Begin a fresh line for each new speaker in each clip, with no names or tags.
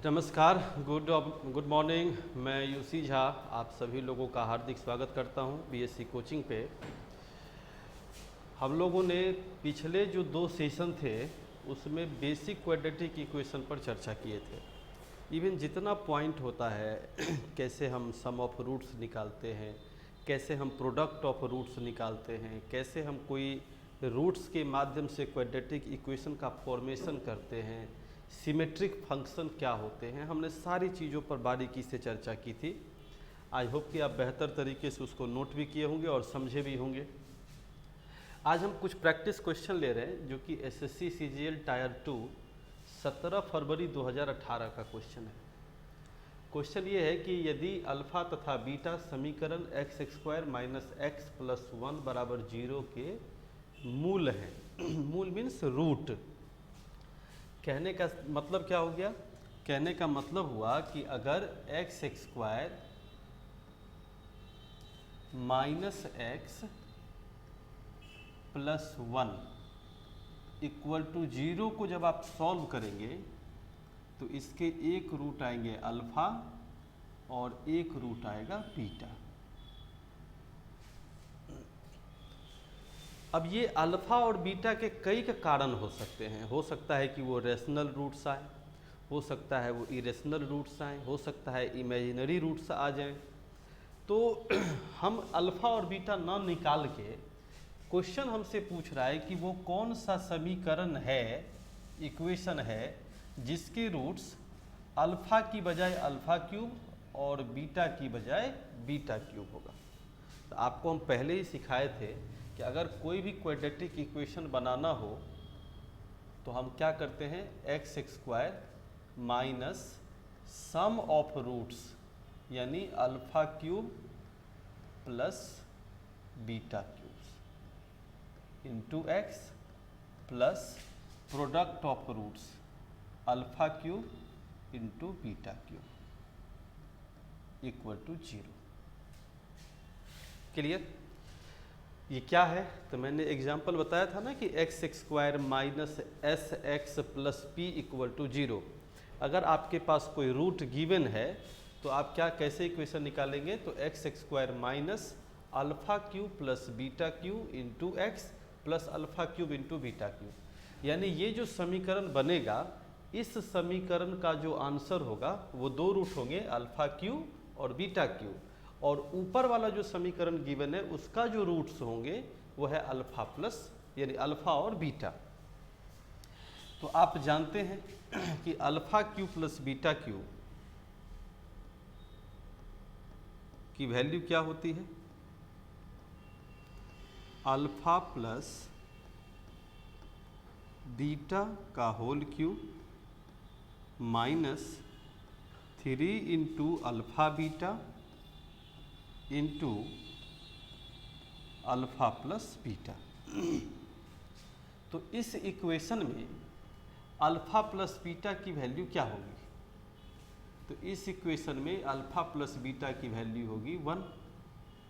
नमस्कार, good morning. मैं UC Jha आप सभी लोगों का हार्दिक स्वागत करता हूं बीएससी कोचिंग पे। हम लोगों ने पिछले जो 2 सेशन थे उसमें बेसिक क्वाड्रेटिक इक्वेशन पर चर्चा किए थे। इवन जितना पॉइंट होता है कैसे हम सम ऑफ रूट्स निकालते हैं, कैसे हम प्रोडक्ट ऑफ रूट्स निकालते हैं, कैसे हम कोई रूट्स के माध्यम से क्वाड्रेटिक इक्वेशन का फॉर्मेशन करते हैं, सिमेट्रिक फंक्शन क्या होते हैं, हमने सारी चीज़ों पर बारीकी से चर्चा की थी। आई होप कि आप बेहतर तरीके से उसको नोट भी किए होंगे और समझे भी होंगे। आज हम कुछ प्रैक्टिस क्वेश्चन ले रहे हैं जो कि एसएससी सीजीएल टायर 2 17 फरवरी 2018 का क्वेश्चन है। क्वेश्चन ये है कि यदि अल्फा तथा बीटा समीकरण x² माइनस x प्लस 1 बराबर 0 के मूल हैं मूल मीन्स रूट। कहने का मतलब क्या हो गया? कहने का मतलब हुआ कि अगर x² minus x plus 1 equal to 0 को जब आप सॉल्व करेंगे तो इसके एक रूट आएंगे अल्फा और एक रूट आएगा बीटा। अब ये अल्फा और बीटा के कई का कारण हो सकते हैं। हो सकता है कि वो रेशनल रूट्स आए, हो सकता है वो इरेशनल रूट्स आए, हो सकता है इमेजिनरी रूट्स आ जाएं। तो हम अल्फा और बीटा ना निकाल के क्वेश्चन हमसे पूछ रहा है कि वो कौन सा समीकरण है, इक्वेशन है जिसके रूट्स अल्फा की बजाय अल्फा क्यूब और बीटा की बजाय बीटा क्यूब होगा। तो आपको हम पहले ही सिखाए थे कि अगर कोई भी क्वाड्रेटिक इक्वेशन बनाना हो तो हम क्या करते हैं, x² minus sum of roots यानी alpha cube plus beta cubes into x plus product of roots alpha cube into beta cube equal to 0। Clear? ये क्या है? तो मैंने एग्जाम्पल बताया था ना कि x² minus sx plus p equal to 0। अगर आपके पास कोई रूट गिवन है तो आप क्या कैसे इक्वेशन निकालेंगे? तो x² minus alpha cube plus beta cube into x plus alpha cube into beta cube. यानी ये जो समीकरण बनेगा, इस समीकरण का जो आंसर होगा वो 2 रूट होंगे, अल्फा क्यूब और बीटा क्यूब। और ऊपर वाला जो समीकरण गिवन है उसका जो रूट्स होंगे वो है अल्फा प्लस यानी अल्फा और बीटा। तो आप जानते हैं कि alpha cube plus beta cube की वैल्यू क्या होती है? अल्फा प्लस बीटा का whole cube minus 3 into alpha beta into alpha plus beta. तो इस इक्वेशन में अल्फा प्लस बीटा की वैल्यू क्या होगी? तो इस इक्वेशन में अल्फा प्लस बीटा की वैल्यू होगी 1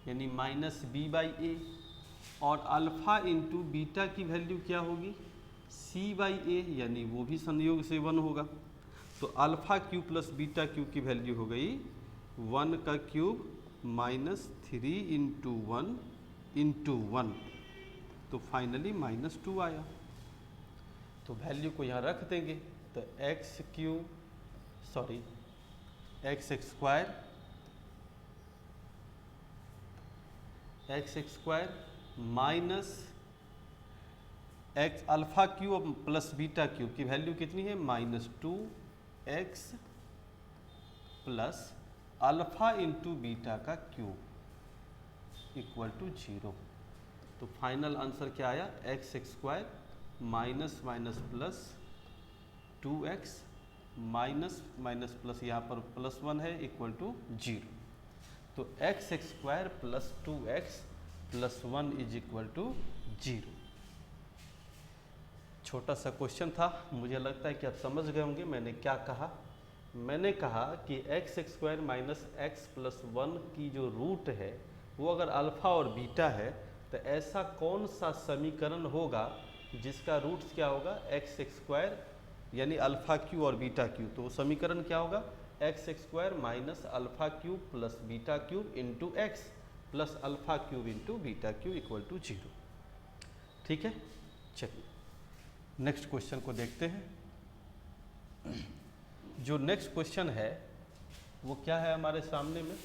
यानी माइनस बी बाई ए, और अल्फा इंटू बीटा की वैल्यू क्या होगी? सी बाई ए यानी वो भी संयोग से 1 होगा। तो alpha cube plus beta cube की वैल्यू हो गई 1 का क्यूब माइनस 3 इंटू 1 इंटू 1, तो फाइनली माइनस 2 आया। तो वैल्यू को यहाँ रख देंगे तो x² minus x alpha cube plus beta cube की वैल्यू कितनी है? Minus 2x plus alpha into beta का क्यूब इक्वल टू 0। तो फाइनल आंसर क्या आया? x² minus minus plus 2x minus minus plus यहाँ पर प्लस 1 है इक्वल टू 0। तो x² plus 2x plus 1 is equal to 0। छोटा सा क्वेश्चन था, मुझे लगता है कि आप समझ गए होंगे मैंने क्या कहा। मैंने कहा कि x² माइनस x प्लस 1 की जो रूट है वो अगर अल्फा और बीटा है तो ऐसा कौन सा समीकरण होगा जिसका रूट्स क्या होगा? x² यानी अल्फा क्यू और बीटा क्यू, तो समीकरण क्या होगा, X square minus alpha cube plus beta cube into x plus alpha cube into beta cube equal to 0। ठीक है, चलिए नेक्स्ट क्वेश्चन को देखते हैं। जो नेक्स्ट क्वेश्चन है वो क्या है हमारे सामने में,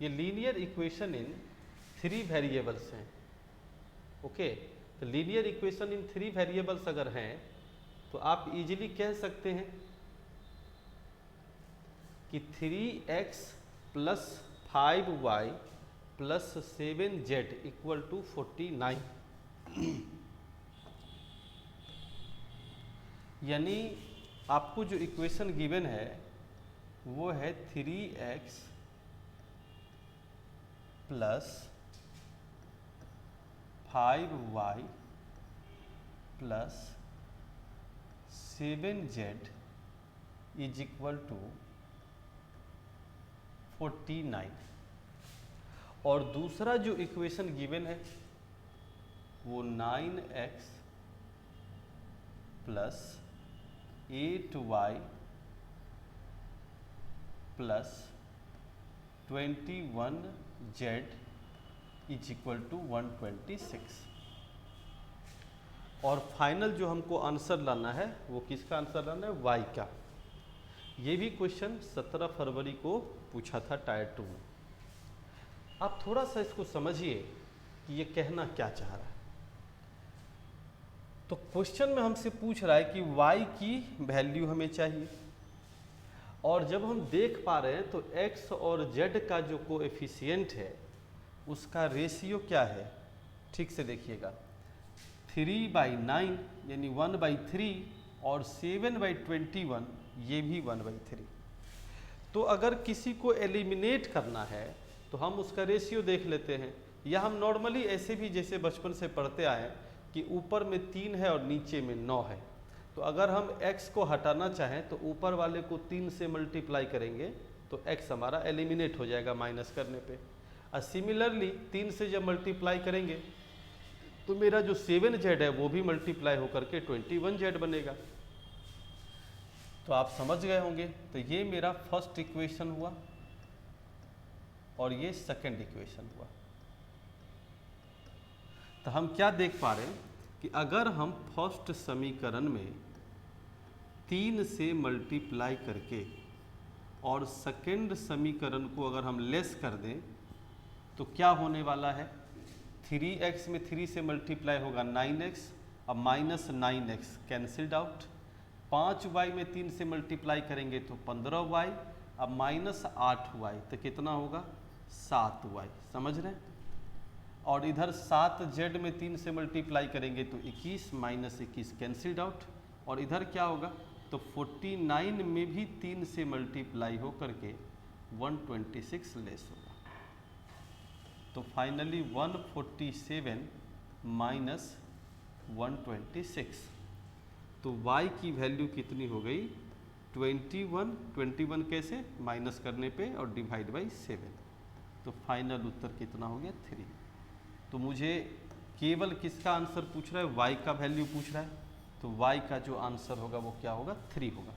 ये लीनियर इक्वेशन इन 3 वेरिएबल्स हैं। ओके, तो लीनियर इक्वेशन इन 3 वेरिएबल्स अगर हैं तो आप इजीली कह सकते हैं कि 3x plus 5y plus 7z equal to 49। यानी आपको जो इक्वेशन गिवन है वो है 3x plus 5y plus 7z is equal to 49। और दूसरा जो इक्वेशन गिवन है वो 9x plus 8y plus 21z is equal to 126। और फाइनल जो हमको आंसर लाना है वो किसका आंसर लाना है, y का। ये भी क्वेश्चन 17 फरवरी को पूछा था टायर 2 में। आप थोड़ा सा इसको समझिए कि ये कहना क्या चाह रहा है। तो क्वेश्चन में हमसे पूछ रहा है कि y की वैल्यू हमें चाहिए, और जब हम देख पा रहे हैं तो x और z का जो कोएफिशिएंट है उसका रेशियो क्या है, ठीक से देखिएगा, 3/9 यानी 1/3 और 7/21 ये भी 1/3। तो अगर किसी को एलिमिनेट करना है तो हम उसका रेशियो देख लेते हैं, या हम नॉर्मली ऐसे भी जैसे बचपन से पढ़ते आए कि ऊपर में 3 है और नीचे में 9 है, तो अगर हम x को हटाना चाहें तो ऊपर वाले को 3 से मल्टीप्लाई करेंगे तो x हमारा एलिमिनेट हो जाएगा माइनस करने पे। और सिमिलरली 3 से जब मल्टीप्लाई करेंगे तो मेरा जो 7z है वो भी मल्टीप्लाई होकर के 21z बनेगा। तो आप समझ गए होंगे। तो ये मेरा फर्स्ट इक्वेशन हुआ और ये सेकंड इक्वेशन हुआ। तो हम क्या देख पा रहे हैं कि अगर हम फर्स्ट समीकरण में 3 से मल्टीप्लाई करके और सेकंड समीकरण को अगर हम लेस कर दें तो क्या होने वाला है, 3x में 3 से मल्टीप्लाई होगा 9x, अब minus 9x cancelled out, 5y में 3 से मल्टीप्लाई करेंगे तो 15y, अब माइनस 8y तो कितना होगा 7y, समझ रहे हैं। और इधर 7z में 3 से मल्टीप्लाई करेंगे तो 21 माइनस 21 कैंसिल्ड आउट, और इधर क्या होगा तो 49 में भी 3 से मल्टीप्लाई हो करके 126 लेस होगा। तो फाइनली 147 माइनस 126, तो y की वैल्यू कितनी हो गई 21 कैसे माइनस करने पे और डिवाइड बाई 7, तो फाइनल उत्तर कितना हो गया 3। तो मुझे केवल किसका आंसर पूछ रहा है, y का वैल्यू पूछ रहा है, तो y का जो आंसर होगा वो क्या होगा 3 होगा।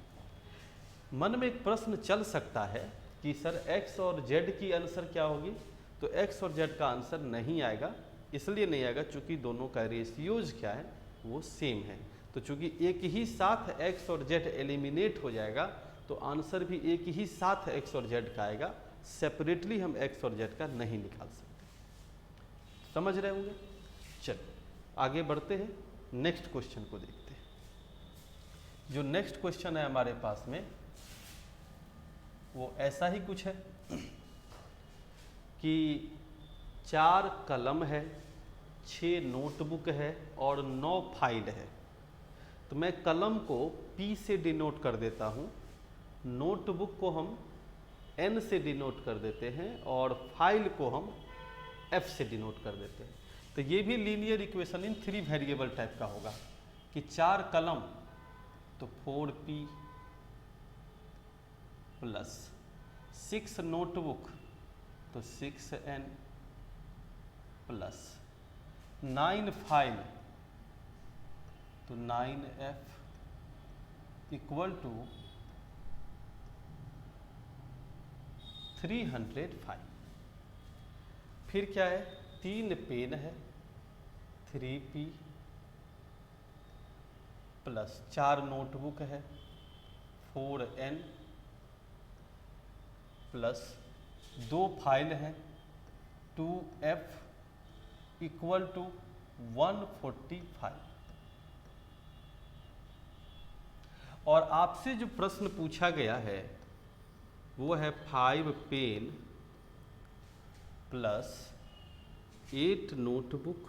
मन में एक प्रश्न चल सकता है कि सर x और z की आंसर क्या होगी, तो x और z का आंसर नहीं आएगा, इसलिए नहीं आएगा चूंकि दोनों का रेशियोज क्या है वो सेम है। तो चूंकि एक ही साथ x और z एलिमिनेट हो जाएगा तो आंसर भी एक ही साथ x और z का आएगा, सेपरेटली हम x और z का नहीं निकाल सकते। समझ रहे होंगे। चलिए आगे बढ़ते हैं, नेक्स्ट क्वेश्चन को देखते हैं। जो नेक्स्ट क्वेश्चन है हमारे पास में वो ऐसा ही कुछ है कि 4 कलम है, 6 नोटबुक है और 9 फाइल है। तो मैं कलम को P से डिनोट कर देता हूँ, नोटबुक को हम N से डिनोट कर देते हैं और फाइल को हम F से डिनोट कर देते हैं। तो ये भी linear equation in 3 variable type का होगा कि 4 कलम तो 4P प्लस 6 नोटबुक तो 6N प्लस 9 फाइल तो 9f इक्वल टू 305। फिर क्या है, 3 पेन है, 3p प्लस 4 नोटबुक है, 4n प्लस 2 फाइल हैं, 2f इक्वल टू 145। और आपसे जो प्रश्न पूछा गया है वो है 5 pen plus 8 notebook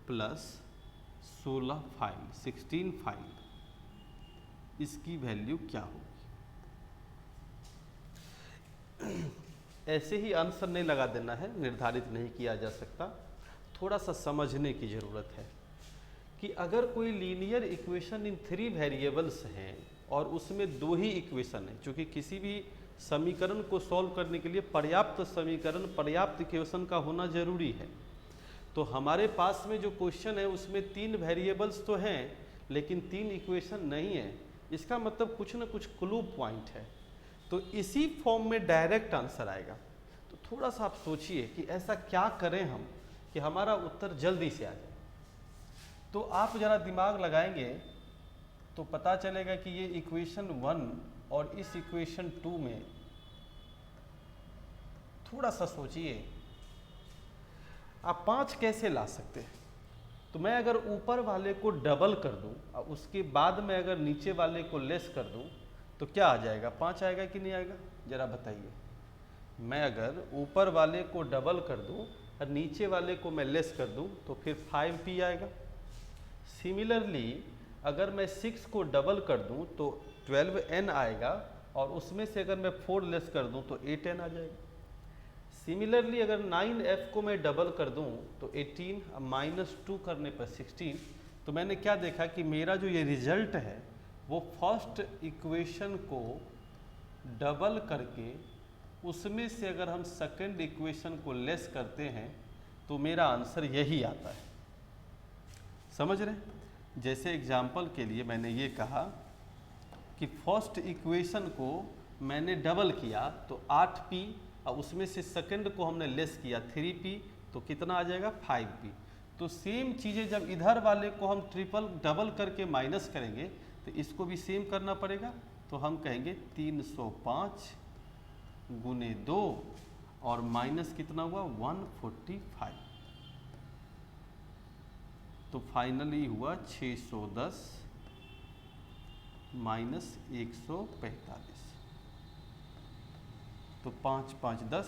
plus 16 file, 16 file, इसकी वैल्यू क्या होगी। ऐसे ही आंसर नहीं लगा देना है, निर्धारित नहीं किया जा सकता। थोड़ा सा समझने की ज़रूरत है कि अगर कोई लीनियर इक्वेशन इन 3 वेरिएबल्स हैं और उसमें 2 ही इक्वेशन है, चूँकि किसी भी समीकरण को सॉल्व करने के लिए पर्याप्त समीकरण, पर्याप्त इक्वेशन का होना जरूरी है। तो हमारे पास में जो क्वेश्चन है उसमें 3 वेरिएबल्स तो हैं लेकिन 3 इक्वेशन नहीं है। इसका मतलब कुछ ना कुछ क्लू पॉइंट है, तो इसी फॉर्म में डायरेक्ट आंसर आएगा। तो थोड़ा सा आप सोचिए कि ऐसा क्या करें हम कि हमारा उत्तर जल्दी से आ जाए। तो आप ज़रा दिमाग लगाएंगे तो पता चलेगा कि ये इक्वेशन 1 और इस इक्वेशन 2 में थोड़ा सा सोचिए, आप 5 कैसे ला सकते हैं। तो मैं अगर ऊपर वाले को डबल कर दूं और उसके बाद में अगर नीचे वाले को लेस कर दूं तो क्या आ जाएगा, 5 आएगा कि नहीं आएगा, ज़रा बताइए। मैं अगर ऊपर वाले को डबल कर दूं और नीचे वाले को मैं लेस कर दूं तो फिर 5p आएगा। सिमिलरली अगर मैं 6 को डबल कर दूं तो 12n आएगा और उसमें से अगर मैं 4 लेस कर दूं तो 8n आ जाएगा। सिमिलरली अगर 9f को मैं डबल कर दूं तो 18 -2 करने पर 16। तो मैंने क्या देखा कि मेरा जो ये रिजल्ट है वो फर्स्ट इक्वेशन को डबल करके उसमें से अगर हम सेकंड इक्वेशन को लेस करते हैं तो मेरा आंसर यही आता है। समझ रहे हैं? जैसे एग्जाम्पल के लिए मैंने ये कहा कि फर्स्ट इक्वेशन को मैंने डबल किया तो 8p और उसमें से सेकंड को हमने लेस किया 3p, तो कितना आ जाएगा 5p। तो सेम चीज़ें जब इधर वाले को हम ट्रिपल डबल करके माइनस करेंगे तो इसको भी सेम करना पड़ेगा। तो हम कहेंगे 305 गुने 2 और माइनस कितना हुआ 145। तो फाइनली हुआ 610 माइनस 145। तो 5 5 10,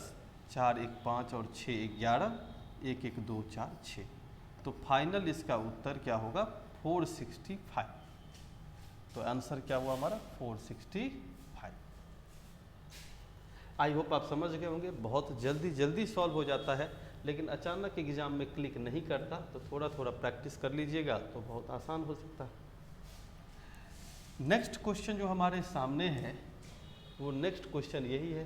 4 1 5 और 6 11, 1 1 2 4 6। तो फाइनल इसका उत्तर क्या होगा 465। तो आंसर क्या हुआ हमारा 465। आई होप आप समझ गए होंगे। बहुत जल्दी सॉल्व हो जाता है, लेकिन अचानक एग्जाम में क्लिक नहीं करता, तो थोड़ा थोड़ा प्रैक्टिस कर लीजिएगा तो बहुत आसान हो सकता है। नेक्स्ट क्वेश्चन जो हमारे सामने है वो नेक्स्ट क्वेश्चन यही है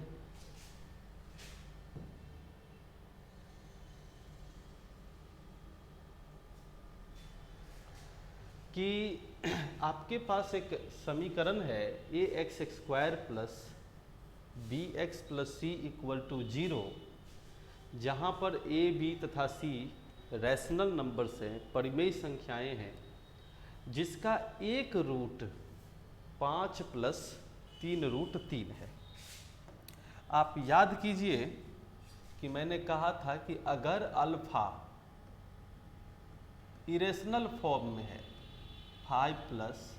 कि आपके पास एक समीकरण है ax² plus bx plus c equal to 0, जहाँ पर a, b तथा c रैशनल नंबर्स हैं, परिमेय संख्याएं हैं, जिसका एक रूट 5 प्लस 3 रूट 3 है। आप याद कीजिए कि मैंने कहा था कि अगर अल्फा इरेशनल फॉर्म में है 5 प्लस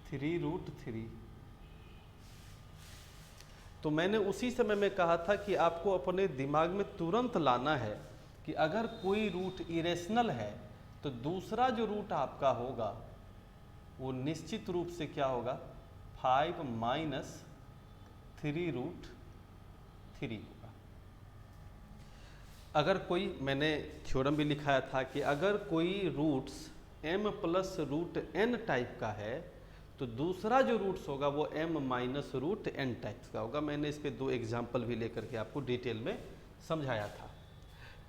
3 रूट 3, तो मैंने उसी समय में कहा था कि आपको अपने दिमाग में तुरंत लाना है कि अगर कोई रूट इरेशनल है तो दूसरा जो रूट आपका होगा वो निश्चित रूप से क्या होगा 5 माइनस 3 रूट 3 होगा। अगर कोई, मैंने थ्योरम भी लिखाया था कि अगर कोई roots m plus root n type का है तो दूसरा जो रूट्स होगा वो m minus root n types का होगा। मैंने इसके 2 एग्जाम्पल भी लेकर के आपको डिटेल में समझाया था।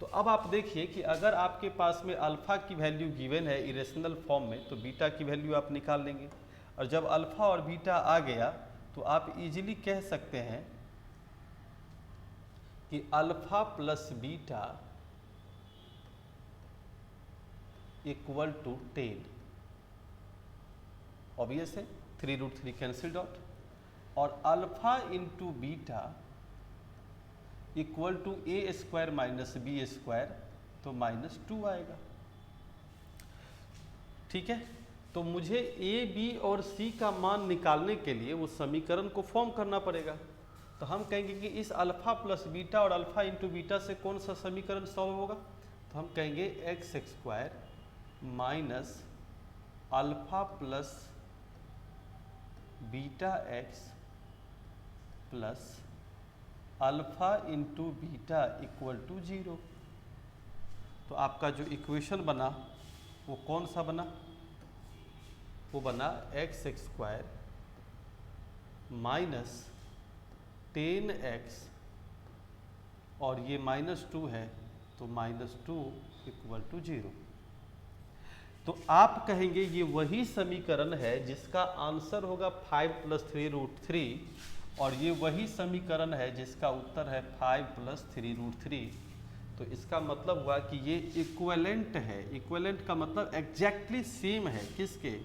तो अब आप देखिए कि अगर आपके पास में अल्फ़ा की वैल्यू गिवन है इरेशनल फॉर्म में, तो बीटा की वैल्यू आप निकाल लेंगे। और जब अल्फ़ा और बीटा आ गया तो आप इजीली कह सकते हैं कि alpha plus beta equal to 10। Obvious है, 3√3 कैंसिल्ड आउट। और alpha into beta equal to a square minus b square, तो -2 आएगा। ठीक है, तो मुझे ए बी और सी का मान निकालने के लिए उस समीकरण को फॉर्म करना pड़ेगा। तो हम कहेंगे कि इस अल्फ़ा प्लस बीटा और अल्फ़ा इंटू बीटा से कौन सा समीकरण सॉल्व होगा, तो हम कहेंगे x square minus alpha plus beta x plus alpha into beta equal to 0। तो आपका जो इक्वेशन बना वो कौन सा बना, वो बना एक्स स्क्वायर माइनस 10x और ये -2 है, तो -2 इक्वल टू 0। तो आप कहेंगे ये वही समीकरण है जिसका आंसर होगा 5 + 3√3, और ये वही समीकरण है जिसका उत्तर है 5 + 3√3। तो इसका मतलब हुआ कि ये इक्विवेलेंट है। इक्विवेलेंट का मतलब एग्जैक्टली सेम है किसके,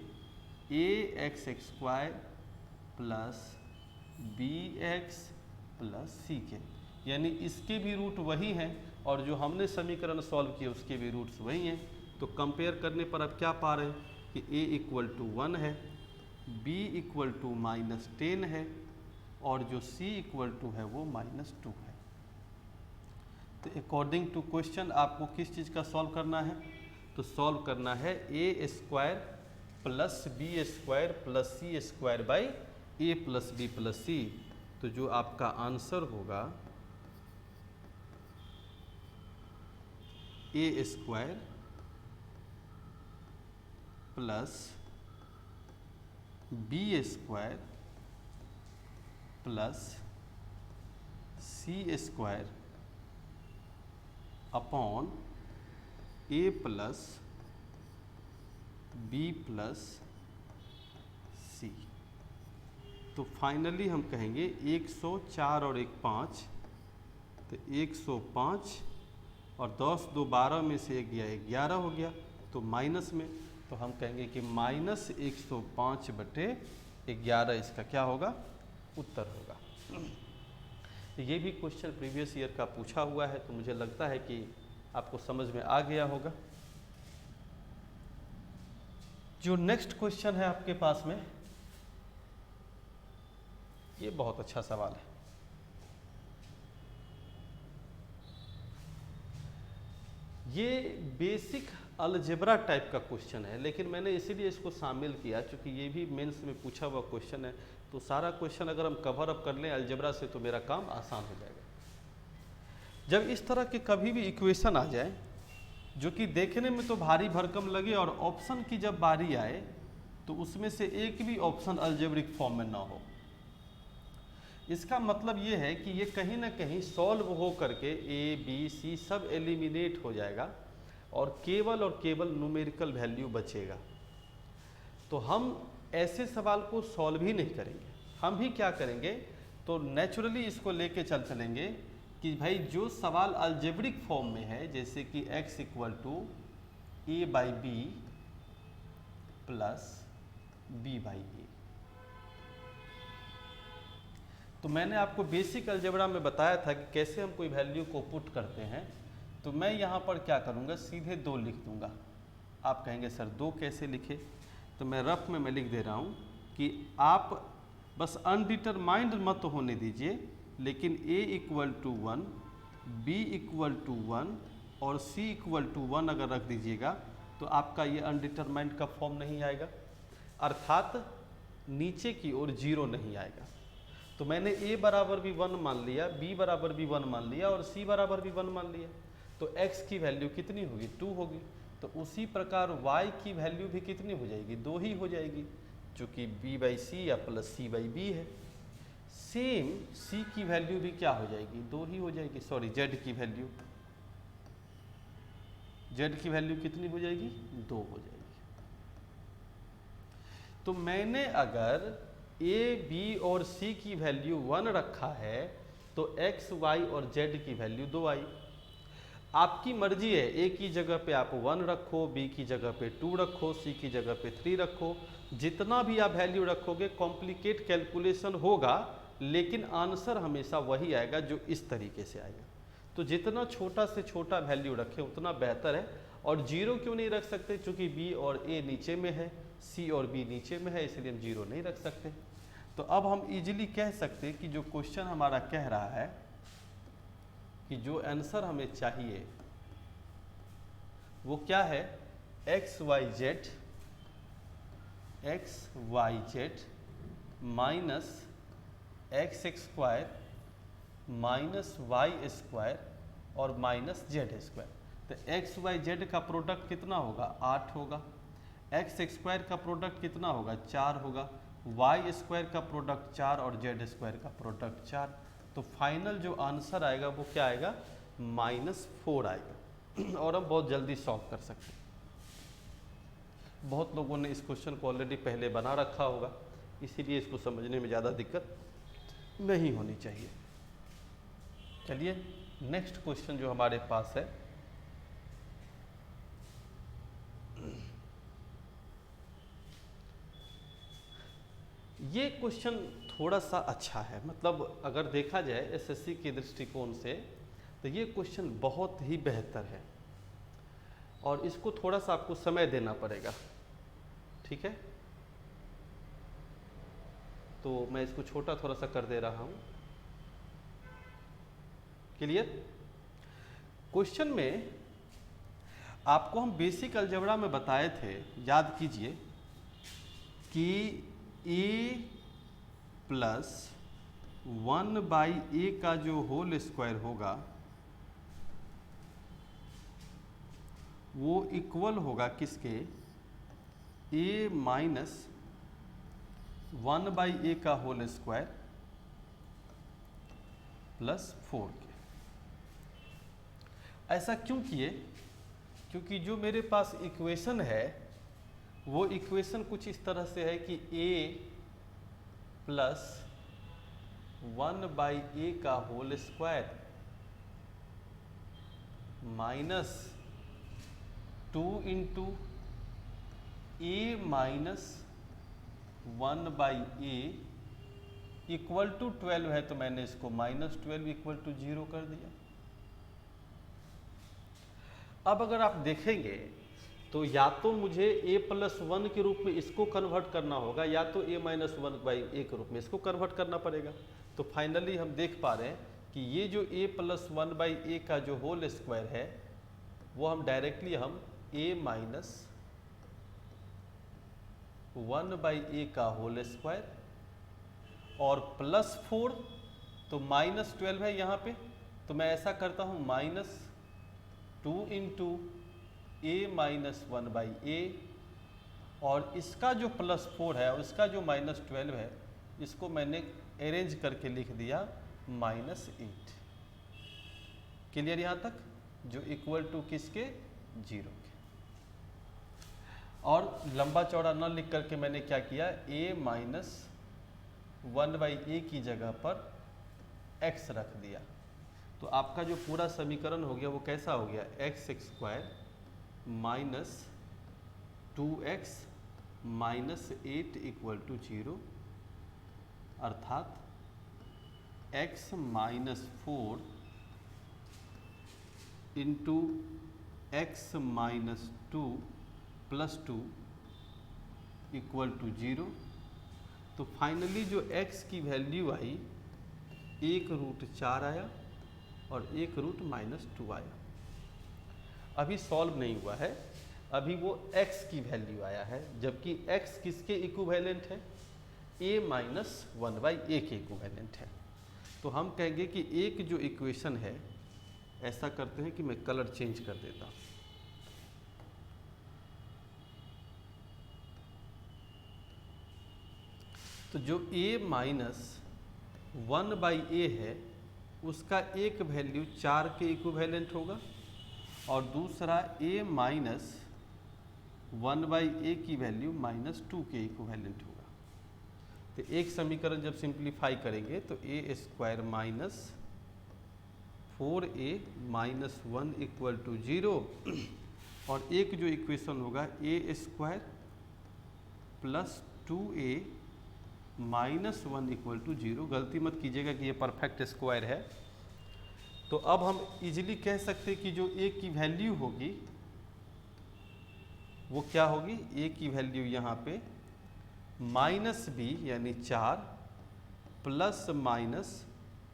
ax² plus bx plus c के, यानी इसके भी रूट वही हैं और जो हमने समीकरण सॉल्व किए उसके भी रूट्स वही हैं। तो कंपेयर करने पर अब क्या पा रहे हैं कि a = 1 है, b = -10 है और जो c = है वो -2 है। तो अकॉर्डिंग टू क्वेश्चन आपको किस चीज़ का सॉल्व करना है, तो सॉल्व करना है a² plus b² plus c² by a plus b plus c। तो जो आपका आंसर होगा a² plus b² plus c² upon a plus b plus c। तो फाइनली हम कहेंगे 104 और 1 5, तो 105 और 10 2 12 में से 1 गया 11 हो गया, तो माइनस में, तो हम कहेंगे कि -105/11 इसका क्या होगा, उत्तर होगा। ये भी क्वेश्चन प्रीवियस ईयर का पूछा हुआ है, तो मुझे लगता है कि आपको समझ में आ गया होगा। जो नेक्स्ट क्वेश्चन है आपके पास में, ये बहुत अच्छा सवाल है। ये बेसिक अलजेब्रा टाइप का क्वेश्चन है, लेकिन मैंने इसीलिए इसको शामिल किया क्योंकि ये भी मेंस में पूछा हुआ क्वेश्चन है। तो सारा क्वेश्चन अगर हम कवर अप कर लें अलजेब्रा से तो मेरा काम आसान हो जाएगा। जब इस तरह के कभी भी इक्वेशन आ जाए जो कि देखने में तो भारी भरकम लगे और ऑप्शन की जब बारी आए तो उसमें से एक भी ऑप्शन अलजेब्रिक फॉर्म में ना हो, इसका मतलब ये है कि ये कहीं ना कहीं सॉल्व हो करके ए बी सी सब एलिमिनेट हो जाएगा और केवल न्यूमेरिकल वैल्यू बचेगा। तो हम ऐसे सवाल को सॉल्व ही नहीं करेंगे, हम भी क्या करेंगे, तो नेचुरली इसको लेके चलेंगे कि भाई जो सवाल अलजेब्रिक फॉर्म में है, जैसे कि x = a/b प्लस b/a। तो मैंने आपको बेसिक अलजेब्रा में बताया था कि कैसे हम कोई वैल्यू को पुट करते हैं। तो मैं यहाँ पर क्या करूँगा, सीधे 2 लिख दूँगा। आप कहेंगे सर 2 कैसे लिखे, तो मैं रफ में मैं लिख दे रहा हूँ कि आप बस अनडिटरमाइंड मत होने दीजिए, लेकिन a = 1, b = 1 और c = 1 अगर रख दीजिएगा तो आपका ये अनडिटरमाइंड का फॉर्म नहीं आएगा, अर्थात नीचे की ओर 0 नहीं आएगा। तो मैंने a बराबर भी 1 मान लिया, b बराबर भी 1 मान लिया और c बराबर भी 1 मान लिया, तो x की वैल्यू कितनी होगी, 2 होगी। तो उसी प्रकार y की वैल्यू भी कितनी हो जाएगी, 2 ही हो जाएगी, जो कि b/c या प्लस c/b है। सेम c की वैल्यू भी क्या हो जाएगी, 2 ही हो जाएगी, सॉरी z की वैल्यू। जेड की वैल्यू कितनी हो जाएगी, 2 हो जाएगी। तो मैंने अगर ए बी और सी की वैल्यू 1 रखा है तो एक्स वाई और जेड की वैल्यू 2 आई। आपकी मर्जी है, ए की जगह पे आप 1 रखो, बी की जगह पे 2 रखो, सी की जगह पे 3 रखो, जितना भी आप वैल्यू रखोगे कॉम्प्लिकेट कैलकुलेशन होगा, लेकिन आंसर हमेशा वही आएगा जो इस तरीके से आएगा। तो जितना छोटा से छोटा वैल्यू रखें उतना बेहतर है। और जीरो क्यों नहीं रख सकते, क्योंकि बी और ए नीचे में है, सी और बी नीचे में है, इसलिए हम जीरो नहीं रख सकते। तो अब हम इजीली कह सकते हैं कि जो क्वेश्चन हमारा कह रहा है कि जो आंसर हमें चाहिए वो क्या है, x y z minus x square minus y square और माइनस जेड स्क्वायर। तो एक्स वाई जेड का प्रोडक्ट कितना होगा, 8 होगा। एक्स स्क्वायर का प्रोडक्ट कितना होगा, 4 होगा। वाई स्क्वायर का प्रोडक्ट 4 और जेड स्क्वायर का प्रोडक्ट 4। तो फाइनल जो आंसर आएगा वो क्या आएगा, -4 आएगा। और हम बहुत जल्दी सॉल्व कर सकते हैं। बहुत लोगों ने इस क्वेश्चन को ऑलरेडी पहले बना रखा होगा, इसीलिए इसको समझने में ज़्यादा दिक्कत नहीं होनी चाहिए। चलिए नेक्स्ट क्वेश्चन जो हमारे पास है, ये क्वेश्चन थोड़ा सा अच्छा है। मतलब अगर देखा जाए एसएससी के दृष्टिकोण से तो ये क्वेश्चन बहुत ही बेहतर है और इसको थोड़ा सा आपको समय देना पड़ेगा, ठीक है। तो मैं इसको छोटा थोड़ा सा कर दे रहा हूँ। क्लियर? क्वेश्चन में आपको हम बेसिक अलजेब्रा में बताए थे, याद कीजिए, कि a प्लस 1/a का जो होल स्क्वायर होगा वो इक्वल होगा किसके, a माइनस 1/a का होल स्क्वायर प्लस 4 के। ऐसा क्यों किए, क्योंकि जो मेरे पास इक्वेशन है वो इक्वेशन कुछ इस तरह से है कि a प्लस 1/a का whole square minus 2 into a minus 1/a equal to 12 है, तो मैंने इसको -12 इक्वल टू 0 कर दिया। अब अगर आप देखेंगे तो या तो मुझे a प्लस 1 के रूप में इसको कन्वर्ट करना होगा, या तो a माइनस 1/a के रूप में इसको कन्वर्ट करना पड़ेगा। तो फाइनली हम देख पा रहे हैं कि ये जो a प्लस 1/a का जो होल स्क्वायर है वो हम डायरेक्टली हम a माइनस 1/a का होल स्क्वायर और प्लस 4, तो -12 है यहाँ पे, तो मैं ऐसा करता हूँ -2 इंटू a माइनस 1/a और इसका जो +4 है और इसका जो -12 है इसको मैंने अरेंज करके लिख दिया -8। क्लियर यहाँ तक, जो इक्वल टू किसके, 0 के। और लंबा चौड़ा न लिख करके मैंने क्या किया, a माइनस 1/a की जगह पर x रख दिया। तो आपका जो पूरा समीकरण हो गया वो कैसा हो गया, x square minus 2x minus 8 equal to 0, अर्थात x minus 4 into x minus 2 plus 2 equal to 0। तो फाइनली जो x की वैल्यू आई 1√4 आया और 1√-2 आया। अभी सॉल्व नहीं हुआ है, अभी वो x की वैल्यू आया है, जबकि x किसके इक्विवेलेंट है, a माइनस 1/a के इक्विवेलेंट है। तो हम कहेंगे कि एक जो इक्वेशन है, ऐसा करते हैं कि मैं कलर चेंज कर देता हूँ। तो जो a माइनस 1/a है उसका एक वैल्यू 4 के इक्विवेलेंट होगा और दूसरा a माइनस 1/a की वैल्यू -2 के इक्विवेलेंट होगा। तो एक समीकरण जब सिंप्लीफाई करेंगे तो a square minus 4a minus 1 equal to 0, और एक जो इक्वेशन होगा a square plus 2a minus 1 equal to 0। गलती मत कीजिएगा कि ये परफेक्ट स्क्वायर है। तो अब हम इजीली कह सकते हैं कि जो a की वैल्यू होगी वो क्या होगी, a की वैल्यू यहाँ पे माइनस b यानी 4 plus minus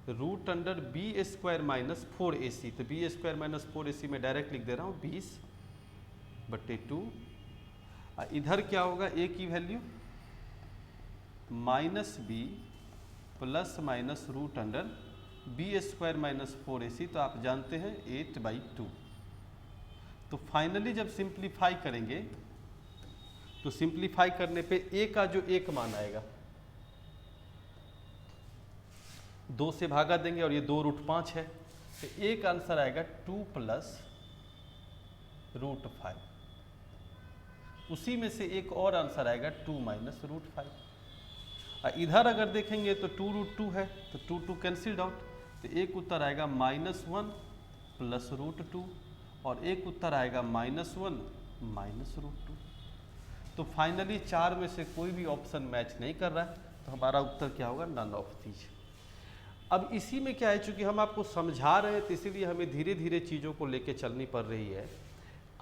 root under b square minus 4ac। तो बी स्क्वायर माइनस 4ac में डायरेक्ट लिख दे रहा हूँ 20/2। इधर क्या होगा, a की value minus b plus minus root under b square minus 4ac, तो आप जानते हैं 8/2। तो फाइनली जब सिंप्लीफाई करेंगे तो सिंप्लीफाई करने पे a का जो एक मान आएगा 2 से भागा देंगे और ये 2√5 है, तो a का आंसर आएगा 2 प्लस √5। उसी में से एक और आंसर आएगा 2 माइनस √5। इधर अगर देखेंगे तो 2√2 है तो 2 कैंसिल्ड आउट, तो एक उत्तर आएगा -1 प्लस √2 और एक उत्तर आएगा -1 माइनस √2। तो फाइनली 4 में से कोई भी ऑप्शन मैच नहीं कर रहा है, तो हमारा उत्तर क्या होगा, नन ऑफ दीज। अब इसी में क्या है, चूंकि हम आपको समझा रहे हैं तो इसीलिए हमें धीरे धीरे चीज़ों को लेके चलनी पड़ रही है।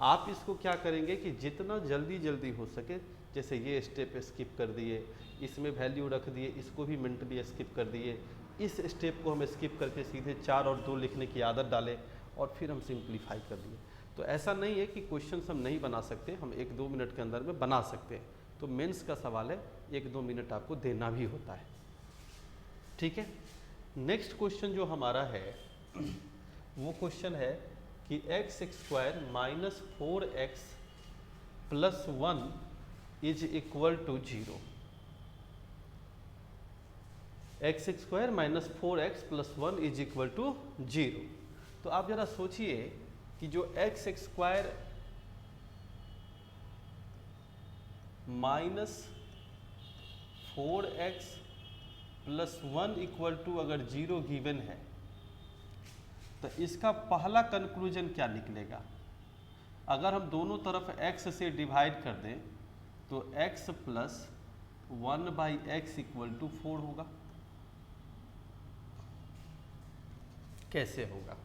आप इसको क्या करेंगे कि जितना जल्दी हो सके, जैसे ये स्टेप स्किप कर दिए, इसमें वैल्यू रख दिए, इसको भी मेंटली स्किप कर दिए, इस स्टेप को हम स्किप करके सीधे 4 और 2 लिखने की आदत डालें और फिर हम सिंप्लीफाई कर दिए। तो ऐसा नहीं है कि क्वेश्चन हम नहीं बना सकते, हम 1-2 मिनट के अंदर में बना सकते हैं। तो मेंस का सवाल है 1-2 मिनट आपको देना भी होता है, ठीक है। नेक्स्ट क्वेश्चन जो हमारा है वो क्वेश्चन है कि x² minus 4x plus 1 is equal to 0। x² minus 4x plus 1 is equal to 0। तो आप जरा सोचिए कि जो x² minus 4x plus 1 equal to अगर 0 गिवन है तो इसका पहला कंक्लूजन क्या निकलेगा। अगर हम दोनों तरफ x से डिवाइड कर दें तो x plus 1/x equal to 4 होगा। कैसे होगा,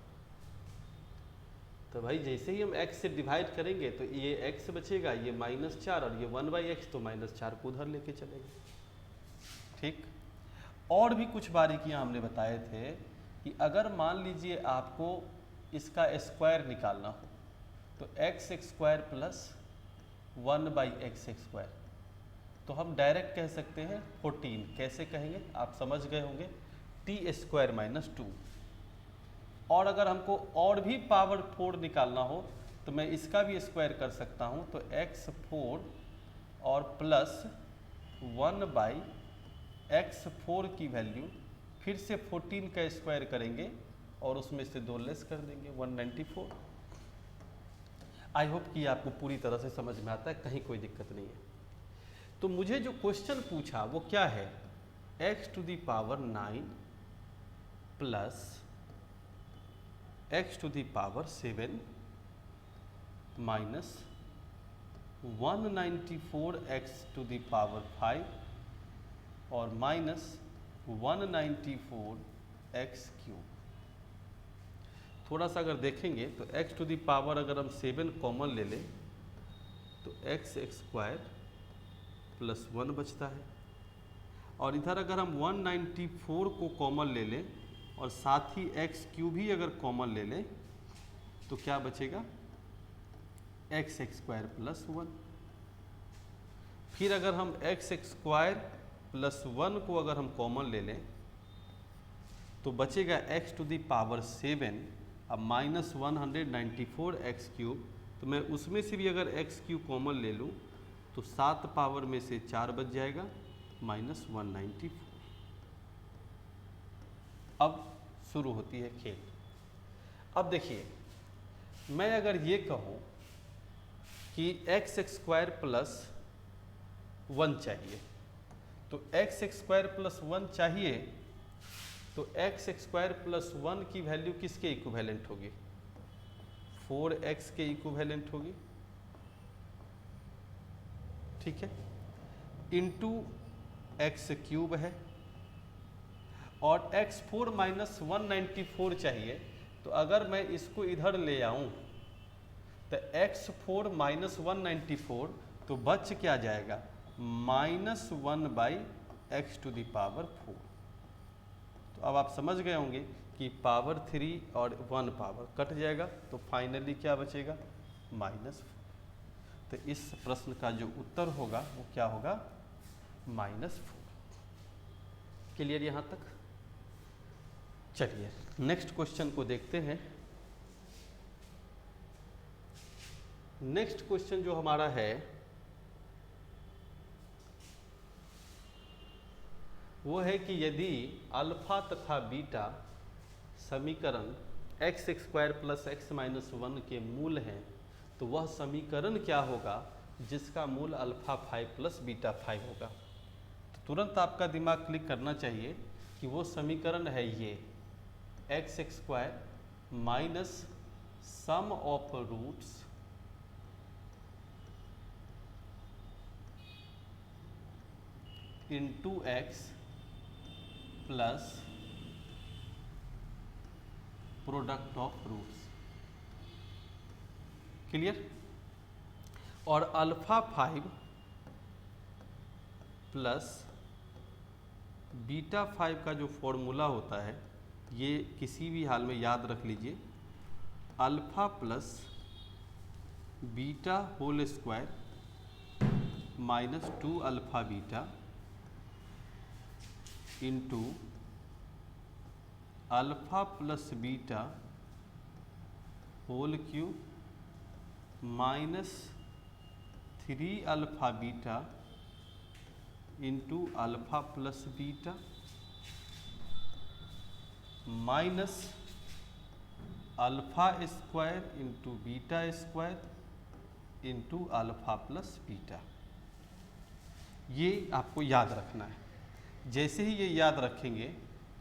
तो भाई जैसे ही हम x से डिवाइड करेंगे तो ये x बचेगा, ये -4 और ये 1/x, तो -4 को उधर लेके चलेंगे, ठीक। और भी कुछ बारीकियां हमने बताए थे कि अगर मान लीजिए आपको इसका स्क्वायर निकालना हो तो x² प्लस 1/x², तो हम डायरेक्ट कह सकते हैं 14। कैसे कहेंगे आप समझ गए होंगे, t² - 2। और अगर हमको और भी पावर 4 निकालना हो तो मैं इसका भी स्क्वायर कर सकता हूँ, तो x4 और प्लस 1/x4 की वैल्यू फिर से 14 का स्क्वायर करेंगे और उसमें से 2 लेस कर देंगे, 194। आई होप कि आपको पूरी तरह से समझ में आता है, कहीं कोई दिक्कत नहीं है। तो मुझे जो क्वेश्चन पूछा वो क्या है, x⁴ plus x⁴ minus 194x⁵ और माइनस 194x³। थोड़ा सा अगर देखेंगे तो x⁴ अगर हम 7 कॉमन ले लें तो x² प्लस 1 बचता है, और इधर अगर हम 194 को कॉमन ले लें और साथ ही x³ भी अगर कॉमन ले लें तो क्या बचेगा, x² प्लस 1। फिर अगर हम x² प्लस 1 को अगर हम कॉमन ले लें तो बचेगा x⁴ अब माइनस 194x³। तो मैं उसमें से भी अगर x³ कॉमन ले लूँ तो 7 पावर में से 4 बच जाएगा, -194। अब शुरू होती है खेल। अब देखिए मैं अगर ये कहूँ कि एक्स स्क्वायर प्लस 1 चाहिए, तो एक्स स्क्वायर प्लस 1 चाहिए, तो एक्स स्क्वायर प्लस 1 की वैल्यू किसके इक्विवेलेंट होगी? 4x के इक्विवेलेंट होगी, ठीक है, इंटू एक्स क्यूब है, और x4 माइनस 194 चाहिए, तो अगर मैं इसको इधर ले आऊं तो x4 माइनस 194, तो बच क्या जाएगा? -1/x⁴। तो अब आप समझ गए होंगे कि पावर 3 और 1 पावर कट जाएगा, तो फाइनली क्या बचेगा? -4। तो इस प्रश्न का जो उत्तर होगा वो क्या होगा? -4। क्लियर यहाँ तक? चलिए नेक्स्ट क्वेश्चन को देखते हैं। नेक्स्ट क्वेश्चन जो हमारा है वो है कि यदि अल्फा तथा बीटा समीकरण x square plus x minus 1 के मूल हैं, तो वह समीकरण क्या होगा जिसका मूल अल्फा 5 प्लस बीटा 5 होगा? तो तुरंत आपका दिमाग क्लिक करना चाहिए कि वो समीकरण है ये x square minus sum of roots into x plus product of roots. Clear? और अल्फा 5 प्लस बीटा 5 का जो फॉर्मूला होता है, ये किसी भी हाल में याद रख लीजिए, alpha plus beta whole square minus 2 alpha beta into alpha plus beta whole cube minus 3 alpha beta into alpha plus beta minus alpha square into beta square into alpha plus beta. ये आपको याद रखना है। जैसे ही ये याद रखेंगे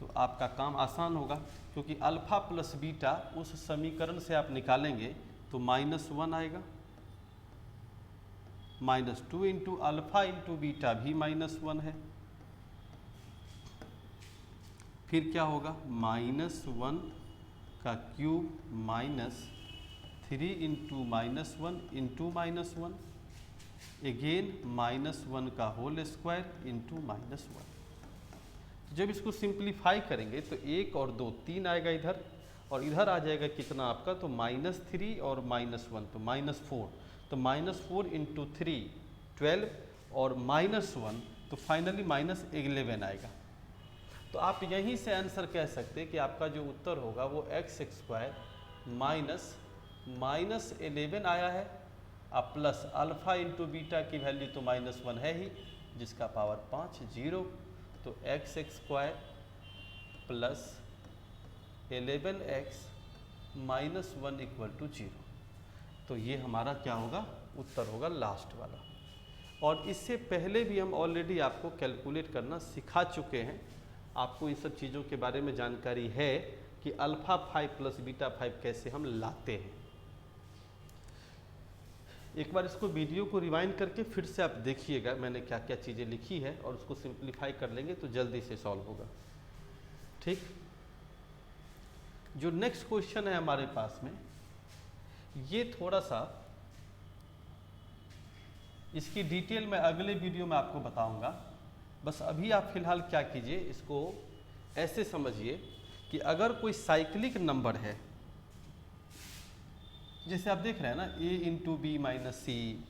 तो आपका काम आसान होगा, क्योंकि अल्फा प्लस बीटा उस समीकरण से आप निकालेंगे तो -1 आएगा, -2 इंटू अल्फा इंटू बीटा भी -1 है, फिर क्या होगा? -1 का cube minus 3 into -1 into -1 again -1 का होल स्क्वायर इंटू -1। जब इसको सिंप्लीफाई करेंगे तो 1 और 2 3 आएगा इधर, और इधर आ जाएगा कितना आपका? तो -3 और -1 तो -4, तो -4 इंटू 3 12 और -1 तो फाइनली -11 आएगा। तो आप यहीं से आंसर कह सकते हैं कि आपका जो उत्तर होगा वो एक्स स्क्वायर माइनस 11 आया है, अब प्लस अल्फा इंटू बीटा की वैल्यू तो -1 है ही, जिसका पावर 5 0, तो x square plus 11x minus 1 equal to 0। तो ये हमारा क्या होगा? उत्तर होगा लास्ट वाला। और इससे पहले भी हम ऑलरेडी आपको कैलकुलेट करना सिखा चुके हैं, आपको इन सब चीज़ों के बारे में जानकारी है कि अल्फा 5 प्लस बीटा 5 कैसे हम लाते हैं। एक बार इसको वीडियो को रिवाइंड करके फिर से आप देखिएगा मैंने क्या क्या चीज़ें लिखी है, और उसको सिंप्लीफाई कर लेंगे तो जल्दी से सॉल्व होगा। ठीक, जो नेक्स्ट क्वेश्चन है हमारे पास में, ये थोड़ा सा इसकी डिटेल में अगले वीडियो में आपको बताऊंगा। बस अभी आप फिलहाल क्या कीजिए, इसको ऐसे समझिए कि अगर कोई साइक्लिक नंबर है, जैसे आप देख रहे हैं ना a into b minus c,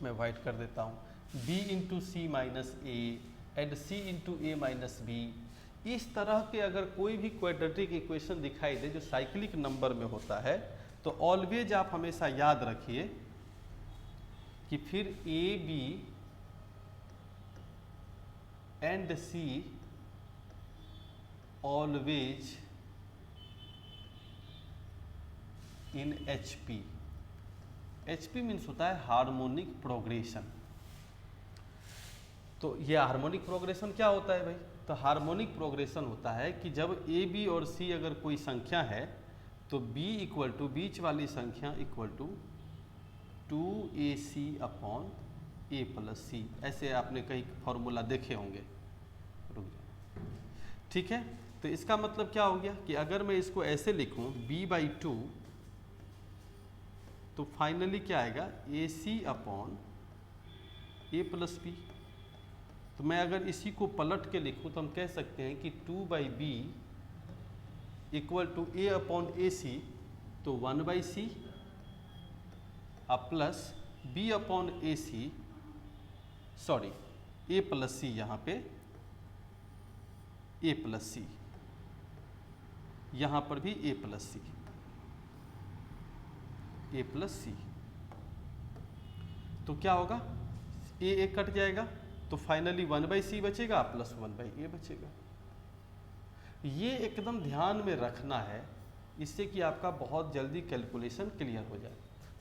मैं वाइट कर देता हूँ, b into c minus a and c into a minus b, इस तरह के अगर कोई भी क्वाड्रेटिक इक्वेशन दिखाई दे जो साइक्लिक नंबर में होता है, तो ऑलवेज आप हमेशा याद रखिए कि फिर a b and c always in HP। HP means होता है हार्मोनिक प्रोग्रेशन। तो ये हार्मोनिक प्रोग्रेशन क्या होता है भाई? तो हार्मोनिक प्रोग्रेशन होता है कि जब A, B और C अगर कोई संख्या है तो B इक्वल टू बीच वाली संख्या equal to 2AC upon A plus C। ऐसे आपने कहीं फॉर्मूला देखे होंगे। रुक जाओ, ठीक है। तो इसका मतलब क्या हो गया कि अगर मैं इसको ऐसे लिखूं B/2 तो फाइनली क्या आएगा AC upon A plus B। तो मैं अगर इसी को पलट के लिखूं तो हम कह सकते हैं कि 2/B equal to A upon AC, तो 1/C plus B upon AC, sorry A plus C, यहाँ पे A प्लस C, यहाँ पर भी A plus C, A plus C। तो क्या होगा, A कट जाएगा तो फाइनली 1/C बचेगा प्लस 1/A बचेगा। ये एकदम ध्यान में रखना है, इससे कि आपका बहुत जल्दी कैलकुलेशन क्लियर हो जाए।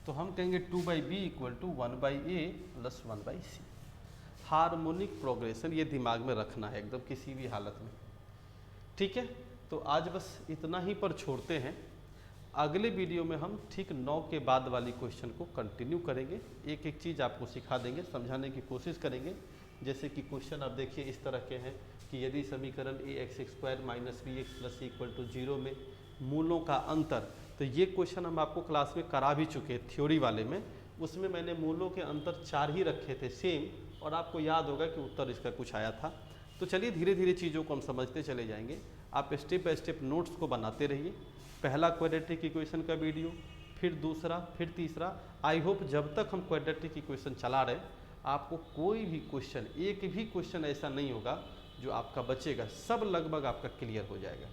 तो हम कहेंगे 2/B equal to 1/A plus 1/C। Harmonic progression ये दिमाग में रखना है एकदम किसी भी हालत में, ठीक है। तो आज बस इतना ही पर छोड़ते हैं। अगले वीडियो में हम ठीक 9 के बाद वाली क्वेश्चन को कंटिन्यू करेंगे। एक एक चीज़ आपको सिखा देंगे, समझाने की कोशिश करेंगे। जैसे कि क्वेश्चन आप देखिए इस तरह के हैं कि यदि समीकरण ax² minus bx plus c equal to 0 में मूलों का अंतर, तो ये क्वेश्चन हम आपको क्लास में करा भी चुके थ्योरी वाले में। उसमें मैंने मूलों के अंतर 4 ही रखे थे सेम, और आपको याद होगा कि उत्तर इसका कुछ आया था। तो चलिए धीरे धीरे चीज़ों को हम समझते चले जाएंगे। आप स्टेप बाय स्टेप नोट्स को बनाते रहिए। पहला क्वाड्रेटिक इक्वेशन का वीडियो, फिर दूसरा, फिर तीसरा। आई होप जब तक हम क्वाड्रेटिक इक्वेशन चला रहे आपको कोई भी क्वेश्चन, एक भी क्वेश्चन ऐसा नहीं होगा जो आपका बचेगा, सब लगभग आपका क्लियर हो जाएगा।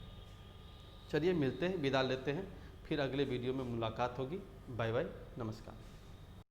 चलिए मिलते हैं, विदा लेते हैं, फिर अगले वीडियो में मुलाकात होगी। बाय बाय, नमस्कार।